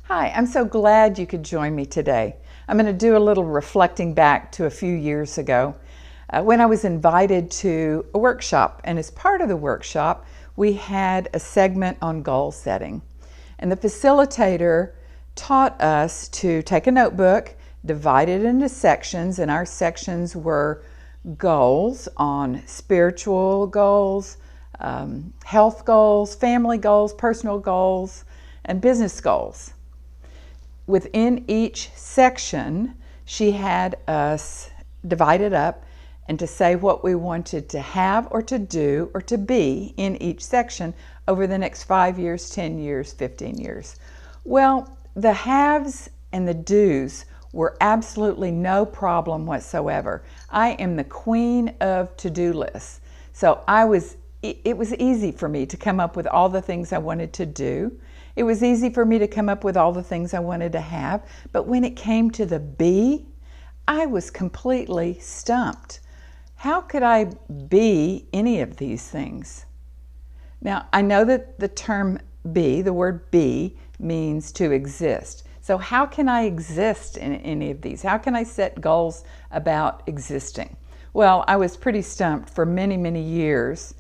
Hi, I'm so glad you could join me today. I'm going to do a little reflecting back to a few years ago when I was invited to a workshop. And as part of the workshop, we had a segment on goal setting. And the facilitator taught us to take a notebook, divide it into sections, and our sections were goals on spiritual goals, health goals, family goals, personal goals, and business goals. Within each section, she had us divide it up and to say what we wanted to have or to do or to be in each section over the next 5 years, 10 years, 15 years. Well, the haves and the do's were absolutely no problem whatsoever. I am the queen of to-do lists. So it was easy for me to come up with all the things I wanted to do. It was easy for me to come up with all the things I wanted to have. But when it came to the be, I was completely stumped. How could I be any of these things? Now, I know that the term be, the word be, means to exist. So how can I exist in any of these? How can I set goals about existing? Well, I was pretty stumped for many, many years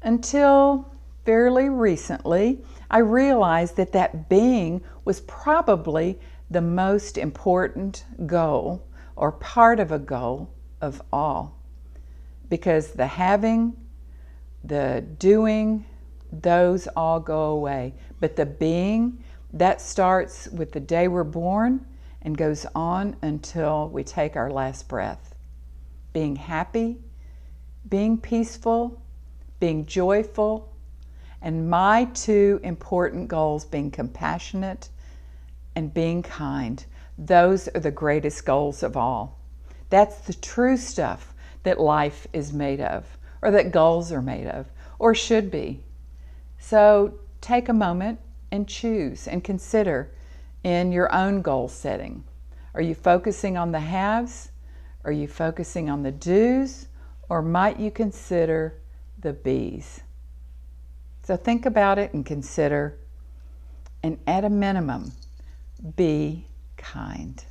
until fairly recently, I realized that being was probably the most important goal or part of a goal of all. Because the having, the doing, those all go away. But the being, that starts with the day we're born and goes on until we take our last breath. Being happy, being peaceful, being joyful, and my two important goals being compassionate and being kind. Those are the greatest goals of all. That's the true stuff that life is made of, or that goals are made of, or should be. So take a moment and choose and consider in your own goal setting. Are you focusing on the haves? Are you focusing on the do's? Or might you consider the be's? So think about it and consider, and at a minimum, be kind.